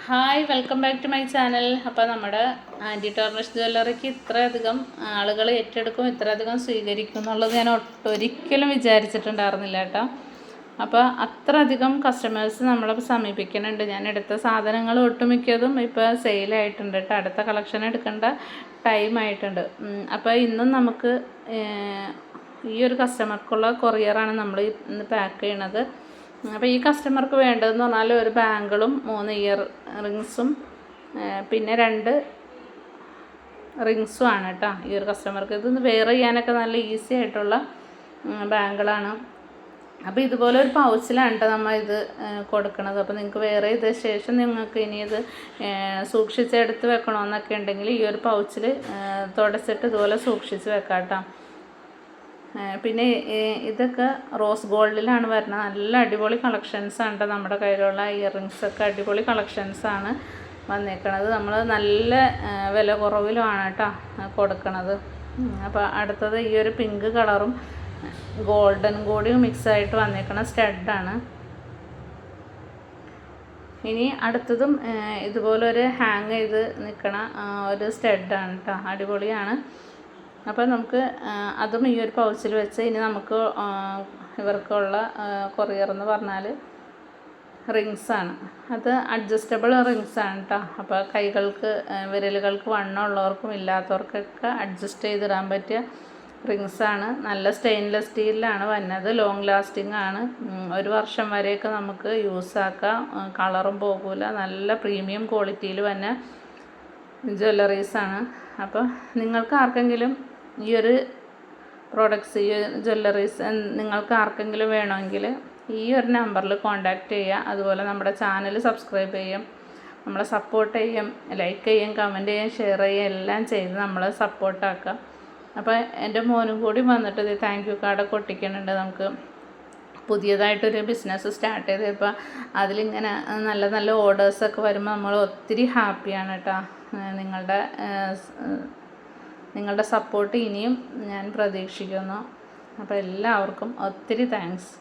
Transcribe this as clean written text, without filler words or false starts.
Hi, welcome back to my channel. അപ്പോൾ നമ്മുടെ anti tarnish ജ്വല്ലറിക്ക് ഇത്രയധികം ആളുകൾ ഏറ്റെടുക്കും, ഇത്രയധികം സ്വീകരിക്കും എന്നുള്ളത് ഞാൻ ഒരിക്കലും വിചാരിച്ചിട്ടുണ്ടായിരുന്നില്ല കേട്ടോ. അപ്പോൾ അത്രയധികം കസ്റ്റമേഴ്സ് നമ്മളെ സമീപിക്കുന്നുണ്ട്. ഞാൻ എടുത്ത സാധനങ്ങൾ ഒട്ടുമിക്കതും ഇപ്പോൾ സെയിലായിട്ടുണ്ട് കേട്ടോ. അടുത്ത കളക്ഷൻ എടുക്കേണ്ട ടൈം ആയിട്ടുണ്ട്. അപ്പോൾ ഇന്നും നമുക്ക് ഈ ഒരു കസ്റ്റമർക്കുള്ള കൊറിയറാണ് നമ്മൾ ഇന്ന് പാക്ക് ചെയ്യണത്. അപ്പോൾ ഈ കസ്റ്റമർക്ക് വേണ്ടതെന്ന് പറഞ്ഞാൽ ഒരു ബാങ്കിളും 3 ഇയർ റിങ്സും പിന്നെ 2 റിങ്സും ആണ് കേട്ടോ. ഈ ഒരു കസ്റ്റമർക്ക് ഇത് വെയർ ചെയ്യാനൊക്കെ നല്ല ഈസി ആയിട്ടുള്ള ബാങ്കിളാണ്. അപ്പോൾ ഇതുപോലെ ഒരു പൗച്ചിലാണ് കേട്ടോ നമ്മൾ ഇത് കൊടുക്കുന്നത്. അപ്പോൾ നിങ്ങൾക്ക് വെയർ ചെയ്ത ശേഷം നിങ്ങൾക്ക് ഇനി ഇത് സൂക്ഷിച്ചെടുത്ത് വെക്കണമെന്നൊക്കെ ഉണ്ടെങ്കിൽ ഈ ഒരു പൗച്ചിൽ തുടച്ചിട്ട് ഇതുപോലെ സൂക്ഷിച്ച് വെക്കാം കേട്ടോ. പിന്നെ ഇതൊക്കെ റോസ് ഗോൾഡിലാണ് വരുന്നത്. നല്ല അടിപൊളി കളക്ഷൻസാണ് കേട്ടോ. നമ്മുടെ കയ്യിലുള്ള ഇയറിങ്സൊക്കെ അടിപൊളി കളക്ഷൻസാണ് വന്നേക്കണത്. നമ്മൾ നല്ല വില കുറവിലുമാണ് കേട്ടോ കൊടുക്കണത്. അപ്പോൾ അടുത്തത് ഈ ഒരു പിങ്ക് കളറും ഗോൾഡൻ കൂടിയും മിക്സായിട്ട് വന്നേക്കണ സ്റ്റഡാണ്. ഇനി അടുത്തതും ഇതുപോലൊരു ഹാങ് ചെയ്ത് നിൽക്കണ ഒരു സ്റ്റഡാണ് കേട്ടോ. അടിപൊളിയാണ്. അപ്പോൾ നമുക്ക് അതും ഈ ഒരു പൗച്ചിൽ വെച്ച് ഇനി നമുക്ക് ഇവർക്കുള്ള കൊറിയർ എന്ന് പറഞ്ഞാൽ റിങ്സാണ്. അത് അഡ്ജസ്റ്റബിൾ റിങ്സാണ് കേട്ടോ. അപ്പോൾ കൈകൾക്ക് വിരലുകൾക്ക് വണ്ണമുള്ളവർക്കും ഇല്ലാത്തവർക്കൊക്കെ അഡ്ജസ്റ്റ് ചെയ്തിടാൻ പറ്റിയ റിങ്സാണ്. നല്ല സ്റ്റെയിൻലെസ് സ്റ്റീലിലാണ് വന്നത്. ലോങ് ലാസ്റ്റിംഗ് ആണ്. 1 വർഷം വരെയൊക്കെ നമുക്ക് യൂസ് ആക്കാം. കളറും പോകില്ല. നല്ല പ്രീമിയം ക്വാളിറ്റിയിൽ വന്ന ജ്വല്ലറീസാണ്. അപ്പോൾ നിങ്ങൾക്ക് ആർക്കെങ്കിലും ഈ ഒരു പ്രോഡക്ട്സ്, ഈ ജ്വല്ലറീസ് നിങ്ങൾക്ക് ആർക്കെങ്കിലും വേണമെങ്കിൽ ഈ ഒരു നമ്പറിൽ കോൺടാക്റ്റ് ചെയ്യുക. അതുപോലെ നമ്മുടെ ചാനൽ സബ്സ്ക്രൈബ് ചെയ്യും, നമ്മളെ സപ്പോർട്ട് ചെയ്യും, ലൈക്ക് ചെയ്യും, കമൻറ്റ് ചെയ്യും, ഷെയർ ചെയ്യും, എല്ലാം ചെയ്ത് നമ്മളെ സപ്പോർട്ടാക്കുക. അപ്പോൾ എൻ്റെ മോനും കൂടി വന്നിട്ട് ഇത് താങ്ക് യു കാർഡൊക്കെ ഒട്ടിക്കുന്നുണ്ട്. നമുക്ക് പുതിയതായിട്ടൊരു ബിസിനസ് സ്റ്റാർട്ട് ചെയ്തപ്പോൾ അതിലിങ്ങനെ നല്ല നല്ല ഓർഡേഴ്സൊക്കെ വരുമ്പോൾ നമ്മൾ ഒത്തിരി ഹാപ്പിയാണ് കേട്ടോ. നിങ്ങളുടെ സപ്പോർട്ട് ഇനിയും ഞാൻ പ്രതീക്ഷിക്കുന്നു. അപ്പോൾ എല്ലാവർക്കും ഒത്തിരി താങ്ക്സ്.